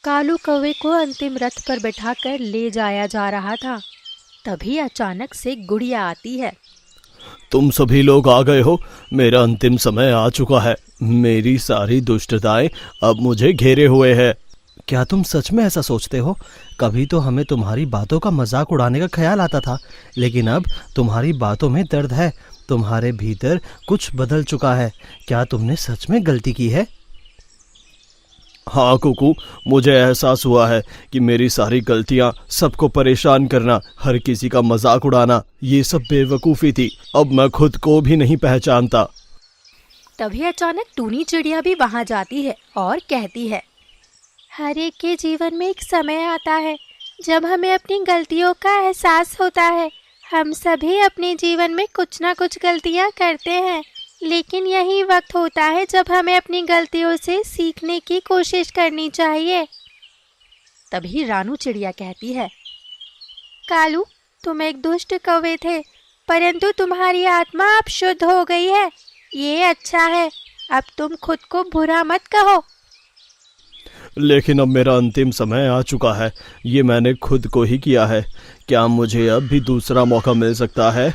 कालू कौवे को अंतिम रथ पर बैठाकर ले जाया जा रहा था। तभी अचानक से गुड़िया आती है। तुम सभी लोग आ गए हो। मेरा अंतिम समय आ चुका है। मेरी सारी दुष्टताएं अब मुझे घेरे हुए है। क्या तुम सच में ऐसा सोचते हो? कभी तो हमें तुम्हारी बातों का मजाक उड़ाने का ख्याल आता था, लेकिन अब तुम्हारी बातों में दर्द है। तुम्हारे भीतर कुछ बदल चुका है। क्या तुमने सच में गलती की है? हाँ कुकू, मुझे एहसास हुआ है कि मेरी सारी गलतियां, सबको परेशान करना, हर किसी का मजाक उड़ाना, ये सब बेवकूफ़ी थी। अब मैं खुद को भी नहीं पहचानता। तभी अचानक टूनी चिड़िया भी वहां जाती है और कहती है, हर एक के जीवन में एक समय आता है जब हमें अपनी गलतियों का एहसास होता है। हम सभी अपने जीवन में कुछ ना कुछ गलतियां करते हैं, लेकिन यही वक्त होता है जब हमें अपनी गलतियों से सीखने की कोशिश करनी चाहिए। तभी रानू चिड़िया कहती है, कालू, तुम एक दुष्ट कौवे थे, परंतु तुम्हारी आत्मा अब शुद्ध हो गई है। ये अच्छा है। अब तुम खुद को बुरा मत कहो। लेकिन अब मेरा अंतिम समय आ चुका है। ये मैंने खुद को ही किया है। क्या मुझे अब भी दूसरा मौका मिल सकता है?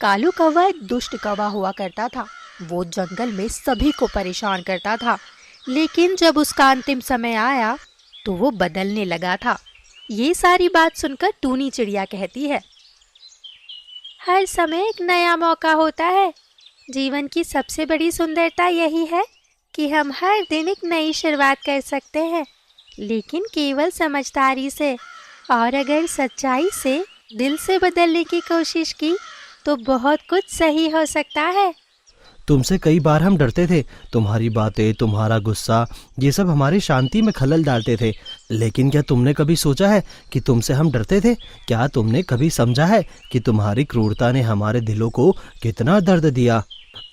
कालू कौवा एक दुष्ट कौवा हुआ करता था। वो जंगल में सभी को परेशान करता था, लेकिन जब उसका अंतिम समय आया तो वो बदलने लगा था। ये सारी बात सुनकर टूनी चिड़िया कहती है, हर समय एक नया मौका होता है। जीवन की सबसे बड़ी सुंदरता यही है कि हम हर दिन एक नई शुरुआत कर सकते हैं, लेकिन केवल समझदारी से। और अगर सच्चाई से दिल से बदलने की कोशिश की तो बहुत कुछ सही हो सकता है। तुमसे कई बार हम डरते थे। तुम्हारी बातें, तुम्हारा गुस्सा, ये सब हमारी शांति में खलल डालते थे। लेकिन क्या तुमने कभी सोचा है कि तुमसे हम डरते थे? क्या तुमने कभी समझा है कि तुम्हारी क्रूरता ने हमारे दिलों को कितना दर्द दिया?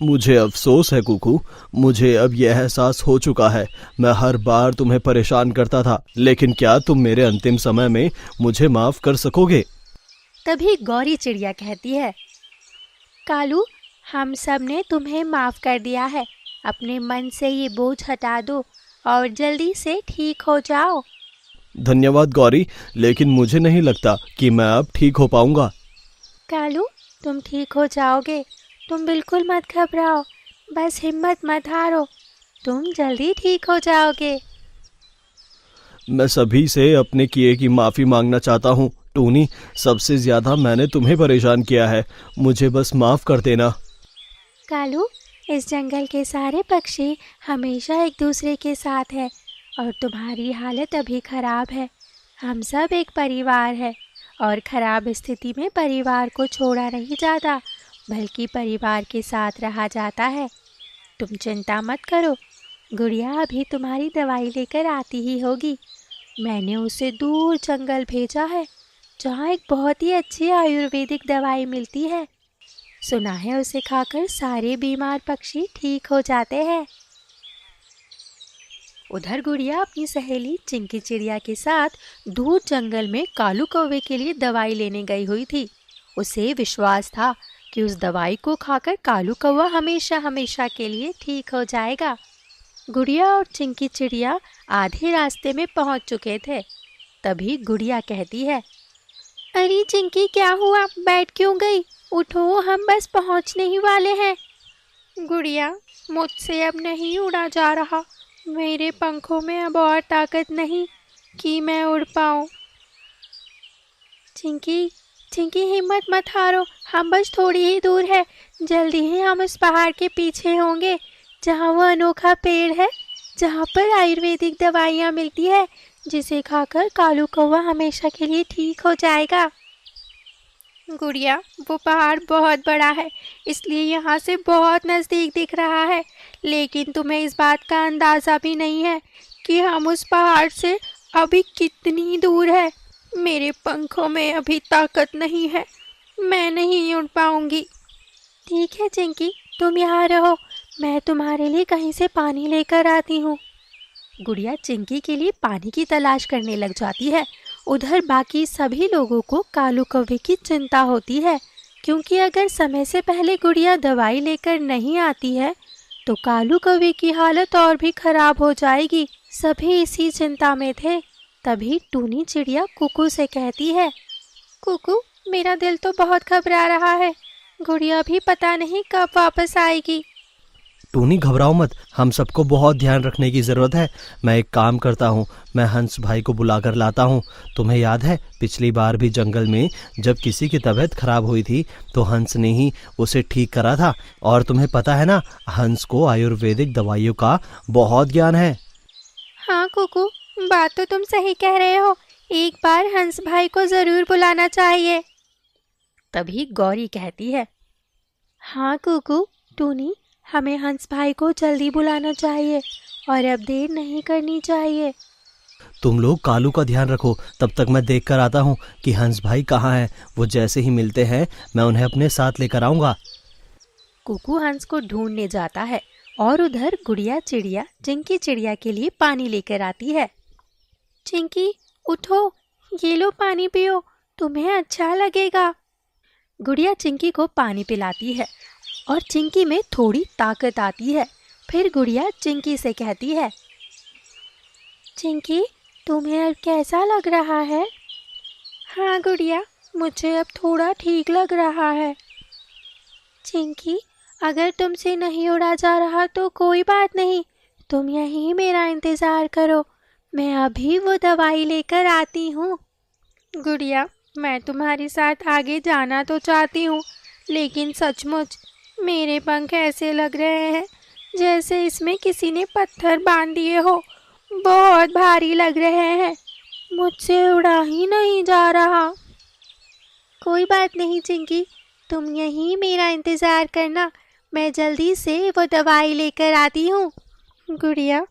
मुझे अफसोस है कुकू, मुझे अब यह एहसास हो चुका है। मैं हर बार तुम्हें परेशान करता था, लेकिन क्या तुम मेरे अंतिम समय में मुझे माफ कर सकोगे? तभी गौरी चिड़िया कहती है, कालू, हम सब ने तुम्हें माफ कर दिया है। अपने मन से ये बोझ हटा दो और जल्दी से ठीक हो जाओ। धन्यवाद गौरी, लेकिन मुझे नहीं लगता कि मैं अब ठीक हो पाऊंगा। कालू, तुम ठीक हो जाओगे। तुम बिल्कुल मत घबराओ, बस हिम्मत मत हारो। तुम जल्दी ठीक हो जाओगे। मैं सभी से अपने किए की माफ़ी मांगना चाहता हूँ। टूनी, सबसे ज़्यादा मैंने तुम्हें परेशान किया है। मुझे बस माफ़ कर देना। कालू, इस जंगल के सारे पक्षी हमेशा एक दूसरे के साथ है और तुम्हारी हालत अभी खराब है। हम सब एक परिवार है और खराब स्थिति में परिवार को छोड़ा नहीं जाता, बल्कि परिवार के साथ रहा जाता है। तुम चिंता मत करो, गुड़िया अभी तुम्हारी दवाई लेकर आती ही होगी। मैंने उसे दूर जंगल भेजा है, जहाँ एक बहुत ही अच्छी आयुर्वेदिक दवाई मिलती है। सुना है उसे खाकर सारे बीमार पक्षी ठीक हो जाते हैं। उधर गुड़िया अपनी सहेली चिंकी चिड़िया के साथ दूर जंगल में कालू कौवे के लिए दवाई लेने गई हुई थी। उसे विश्वास था कि उस दवाई को खाकर कालू कौवा हमेशा हमेशा के लिए ठीक हो जाएगा। गुड़िया और चिंकी चिड़िया आधे रास्ते में पहुंच चुके थे। तभी गुड़िया कहती है, अरे चिंकी, क्या हुआ? बैठ क्यों गई? उठो, हम बस पहुंचने ही वाले हैं। गुड़िया, मुझसे अब नहीं उड़ा जा रहा। मेरे पंखों में अब और ताकत नहीं कि मैं उड़ पाऊं। चिंकी, चिंकी, हिम्मत मत हारो। हम बस थोड़ी ही दूर है। जल्दी ही हम उस पहाड़ के पीछे होंगे, जहाँ वो अनोखा पेड़ है, जहाँ पर आयुर्वेदिक दवाइयाँ मिलती है, जिसे खाकर कालू कौवा हमेशा के लिए ठीक हो जाएगा। गुड़िया, वो पहाड़ बहुत बड़ा है, इसलिए यहाँ से बहुत नज़दीक दिख रहा है, लेकिन तुम्हें इस बात का अंदाज़ा भी नहीं है कि हम उस पहाड़ से अभी कितनी दूर है। मेरे पंखों में अभी ताकत नहीं है, मैं नहीं उड़ पाऊंगी। ठीक है चिंकी, तुम यहाँ रहो, मैं तुम्हारे लिए कहीं से पानी लेकर आती हूँ। गुड़िया चिंकी के लिए पानी की तलाश करने लग जाती है। उधर बाकी सभी लोगों को कालू कौवे की चिंता होती है, क्योंकि अगर समय से पहले गुड़िया दवाई लेकर नहीं आती है तो कालू कौवे की हालत और भी खराब हो जाएगी सभी इसी चिंता में थे। तभी टूनी चिड़िया कुकू से कहती है, कुकू, मेरा दिल तो बहुत घबरा रहा है। गुड़िया भी पता नहीं कब वापस आएगी। टूनी घबराओ मत, हम सबको बहुत ध्यान रखने की ज़रूरत है। मैं एक काम करता हूँ, मैं हंस भाई को बुलाकर लाता हूँ। तुम्हें याद है पिछली बार भी जंगल में जब किसी की तबीयत खराब हुई थी तो हंस ने ही उसे ठीक करा था। और तुम्हें पता है ना, हंस को आयुर्वेदिक दवाइयों का बहुत ज्ञान है। हाँ कुकू, बात तो तुम सही कह रहे हो। एक बार हंस भाई को जरूर बुलाना चाहिए। तभी गौरी कहती है, हाँ कुकू, टूनी, हमें हंस भाई को जल्दी बुलाना चाहिए और अब देर नहीं करनी चाहिए। तुम लोग कालू का ध्यान रखो, तब तक मैं देख कर आता हूँ कि हंस भाई कहाँ हैं। वो जैसे ही मिलते हैं मैं उन्हें अपने साथ लेकर आऊँगा। कुकू हंस को ढूंढने जाता है और उधर गुड़िया चिड़िया चिंकी चिड़िया के लिए पानी लेकर आती है। चिंकी, उठो, ये लो पानी पियो, तुम्हें अच्छा लगेगा। गुड़िया चिंकी को पानी पिलाती है और चिंकी में थोड़ी ताकत आती है। फिर गुड़िया चिंकी से कहती है, चिंकी, तुम्हें अब कैसा लग रहा है? हाँ गुड़िया, मुझे अब थोड़ा ठीक लग रहा है। चिंकी, अगर तुमसे नहीं उड़ा जा रहा तो कोई बात नहीं, तुम यहीं मेरा इंतज़ार करो, मैं अभी वो दवाई लेकर आती हूँ। गुड़िया, मैं तुम्हारे साथ आगे जाना तो चाहती हूँ, लेकिन सचमुच मेरे पंख ऐसे लग रहे हैं जैसे इसमें किसी ने पत्थर बांध दिए हो। बहुत भारी लग रहे हैं, मुझसे उड़ा ही नहीं जा रहा। कोई बात नहीं चिंकी, तुम यहीं मेरा इंतज़ार करना, मैं जल्दी से वो दवाई लेकर आती हूँ। गुड़िया,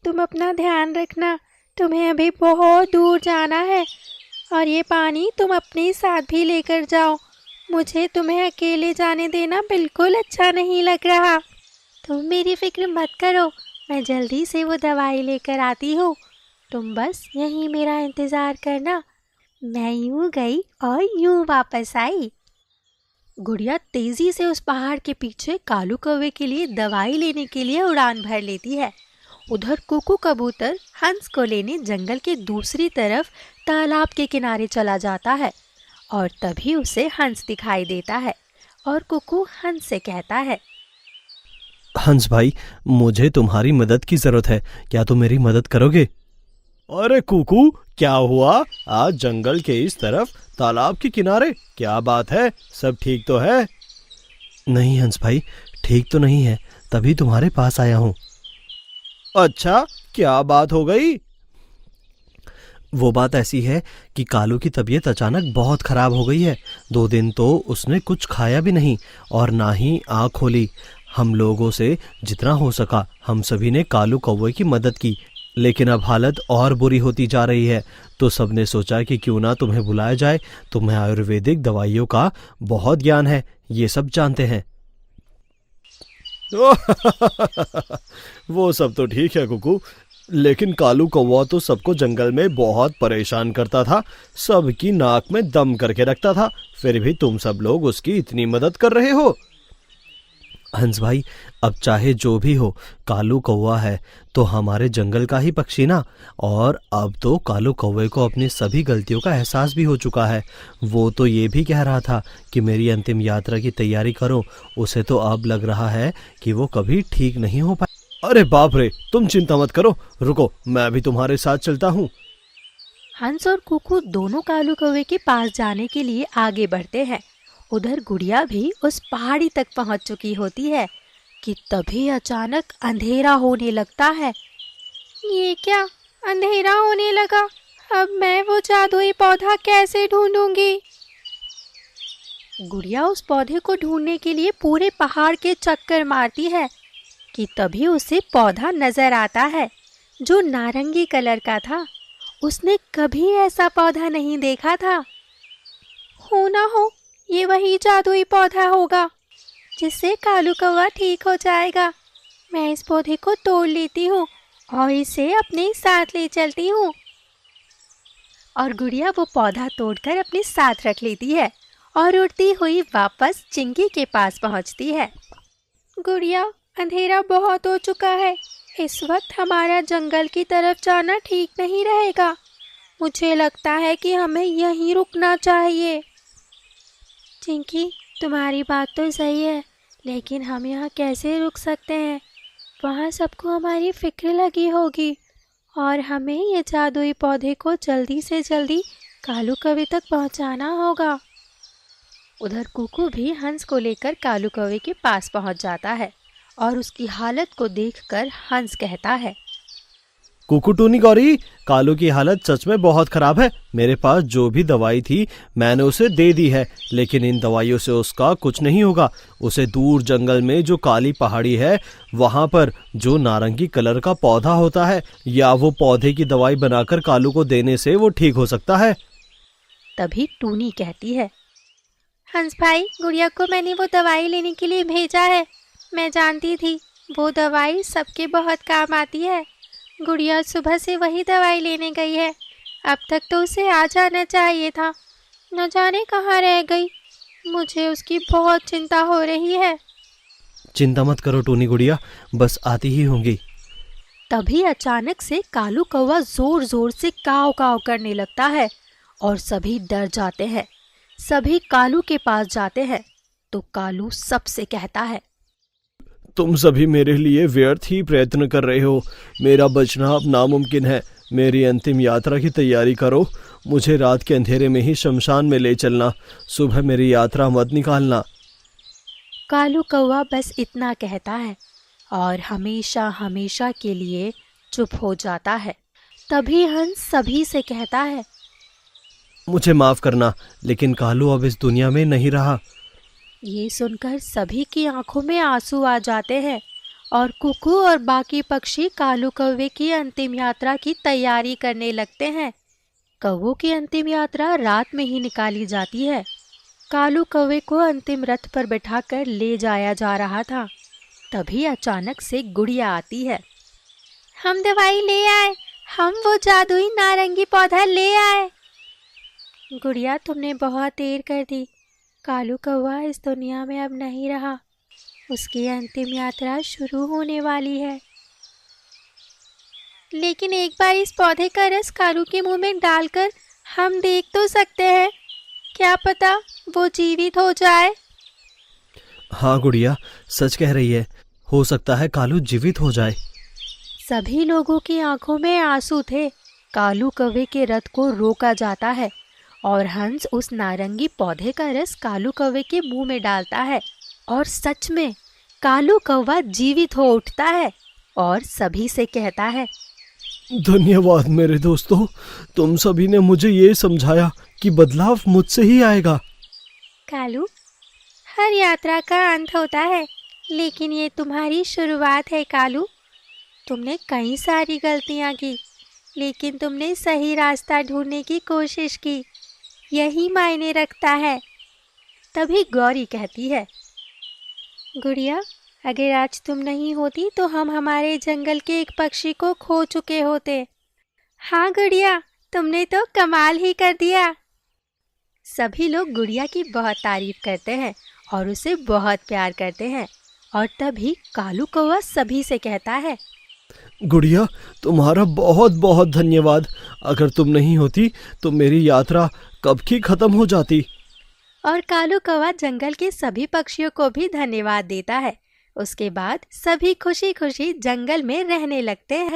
तुम अपना ध्यान रखना, तुम्हें अभी बहुत दूर जाना है और ये पानी तुम अपने साथ भी लेकर जाओ। मुझे तुम्हें अकेले जाने देना बिल्कुल अच्छा नहीं लग रहा। तुम मेरी फिक्र मत करो, मैं जल्दी से वो दवाई लेकर आती हूँ, तुम बस यहीं मेरा इंतज़ार करना। मैं यूँ गई और यूँ वापस आई। गुड़िया तेजी से उस पहाड़ के पीछे कालू कौवे के लिए दवाई लेने के लिए उड़ान भर लेती है। उधर कुकू कबूतर हंस को लेने जंगल के दूसरी तरफ तालाब के किनारे चला जाता है और तभी उसे हंस दिखाई देता है और कुकू हंस से कहता है, हंस भाई, मुझे तुम्हारी मदद की जरूरत है, क्या तुम मेरी मदद करोगे? अरे कुकू, क्या हुआ? आज जंगल के इस तरफ तालाब के किनारे क्या बात है? सब ठीक तो है? नहीं हंस भाई, ठीक तो नहीं है, तभी तुम्हारे पास आया हूँ। अच्छा, क्या बात हो गई? वो बात ऐसी है कि कालू की तबीयत अचानक बहुत खराब हो गई है। 2 दिन तो उसने कुछ खाया भी नहीं और ना ही आँख खोली। हम लोगों से जितना हो सका हम सभी ने कालू कौवे की मदद की, लेकिन अब हालत और बुरी होती जा रही है। तो सबने सोचा कि क्यों ना तुम्हें बुलाया जाए, तुम्हें आयुर्वेदिक दवाइयों का बहुत ज्ञान है, ये सब जानते हैं। वो सब तो ठीक है कुकू, लेकिन कालू कौवा तो सबको जंगल में बहुत परेशान करता था, सबकी नाक में दम करके रखता था, फिर भी तुम सब लोग उसकी इतनी मदद कर रहे हो। हंस भाई, अब चाहे जो भी हो, कालू कौवा है तो हमारे जंगल का ही पक्षी ना। और अब तो कालू कौवे को अपनी सभी गलतियों का एहसास भी हो चुका है। वो तो ये भी कह रहा था कि मेरी अंतिम यात्रा की तैयारी करो। उसे तो अब लग रहा है कि वो कभी ठीक नहीं हो पाए। अरे बाप रे, तुम चिंता मत करो, रुको, मैं भी तुम्हारे साथ चलता हूँ। हंस और कुकू दोनों कालू कौवे के पास जाने के लिए आगे बढ़ते हैं। उधर गुड़िया भी उस पहाड़ी तक पहुंच चुकी होती है कि तभी अचानक अंधेरा होने लगता है। ये क्या, अंधेरा होने लगा? अब मैं वो जादुई पौधा कैसे ढूंढूंगी? गुड़िया उस पौधे को ढूंढने के लिए पूरे पहाड़ के चक्कर मारती है कि तभी उसे पौधा नजर आता है जो नारंगी कलर का था। उसने कभी ऐसा पौधा नहीं देखा था। हो ना हो ये वही जादुई पौधा होगा जिससे कालू कौवा ठीक हो जाएगा। मैं इस पौधे को तोड़ लेती हूँ और इसे अपने साथ ले चलती हूँ। और गुड़िया वो पौधा तोड़कर अपने साथ रख लेती है और उड़ती हुई वापस चिंकी के पास पहुँचती है। गुड़िया, अंधेरा बहुत हो चुका है, इस वक्त हमारा जंगल की तरफ जाना ठीक नहीं रहेगा। मुझे लगता है कि हमें यहीं रुकना चाहिए। चिंकी, तुम्हारी बात तो सही है, लेकिन हम यहाँ कैसे रुक सकते हैं? वहाँ सबको हमारी फिक्र लगी होगी और हमें ये जादुई पौधे को जल्दी से जल्दी कालू कौवे तक पहुँचाना होगा। उधर कुकू भी हंस को लेकर कालू कौवे के पास पहुँच जाता है और उसकी हालत को देखकर हंस कहता है, कुकू टूनी गौरी, कालू की हालत सच में बहुत खराब है। मेरे पास जो भी दवाई थी मैंने उसे दे दी है, लेकिन इन दवाइयों से उसका कुछ नहीं होगा। उसे दूर जंगल में जो काली पहाड़ी है वहां पर जो नारंगी कलर का पौधा होता है, या वो पौधे की दवाई बनाकर कालू को देने से वो ठीक हो सकता है। तभी टूनी कहती है, हंस भाई, गुड़िया को मैंने वो दवाई लेने के लिए भेजा है। मैं जानती थी वो दवाई सबके बहुत काम आती है। गुड़िया सुबह से वही दवाई लेने गई है। अब तक तो उसे आ जाना चाहिए था, न जाने कहाँ रह गई। मुझे उसकी बहुत चिंता हो रही है। चिंता मत करो टूनी गुड़िया, बस आती ही होंगी। तभी अचानक से कालू कौवा जोर जोर से काव काव करने लगता है और सभी डर जाते हैं। सभी कालू के पास जाते हैं तो कालू सबसे कहता है, तुम सभी मेरे लिए व्यर्थ ही प्रयत्न कर रहे हो। मेरा बचना अब नामुमकिन है। मेरी अंतिम यात्रा की तैयारी करो। मुझे रात के अंधेरे में ही शमशान में ले चलना। सुबह मेरी यात्रा मत निकालना। कालू कौवा बस इतना कहता है और हमेशा हमेशा के लिए चुप हो जाता है। तभी हंस सभी से कहता है, मुझे माफ करना, लेकिन कालू अब इस दुनिया में नहीं रहा। ये सुनकर सभी की आंखों में आंसू आ जाते हैं और कुकू और बाकी पक्षी कालू कौवे की अंतिम यात्रा की तैयारी करने लगते हैं। कौवों की अंतिम यात्रा रात में ही निकाली जाती है। कालू कौवे को अंतिम रथ पर बैठाकर ले जाया जा रहा था। तभी अचानक से गुड़िया आती है। हम दवाई ले आए, हम वो जादुई नारंगी पौधा ले आए। गुड़िया, तुमने बहुत देर कर दी। कालू कौवा इस दुनिया में अब नहीं रहा। उसकी अंतिम यात्रा शुरू होने वाली है। लेकिन एक बार इस पौधे का रस कालू के मुंह में डालकर हम देख तो सकते हैं। क्या पता वो जीवित हो जाए। हाँ गुड़िया, सच कह रही है। हो सकता है कालू जीवित हो जाए। सभी लोगों की आंखों में आंसू थे। कालू कौवे के रथ को रोका जाता है और हंस उस नारंगी पौधे का रस कालू कौवे के मुंह में डालता है और सच में कालू कौवा जीवित हो उठता है और सभी से कहता है, धन्यवाद मेरे दोस्तों, तुम सभी ने मुझे ये समझाया कि बदलाव मुझसे ही आएगा। कालू, हर यात्रा का अंत होता है, लेकिन ये तुम्हारी शुरुआत है। कालू, तुमने कई सारी गलतियां की, लेकिन तुमने सही रास्ता ढूंढने की कोशिश की। यही मायने रखता है। तभी गौरी कहती है, गुड़िया, अगर आज तुम नहीं होती तो हम हमारे जंगल के एक पक्षी को खो चुके होते। हाँ गुड़िया, तुमने तो कमाल ही कर दिया। सभी लोग गुड़िया की बहुत तारीफ करते हैं और उसे बहुत प्यार करते हैं। और तभी कालू कौवा सभी से कहता है, गुड़िया, तुम्हारा बहुत बहुत धन्यवाद। अगर तुम नहीं होती तो मेरी यात्रा कब की खत्म हो जाती। और कालू कौवा जंगल के सभी पक्षियों को भी धन्यवाद देता है। उसके बाद सभी खुशी खुशी जंगल में रहने लगते हैं।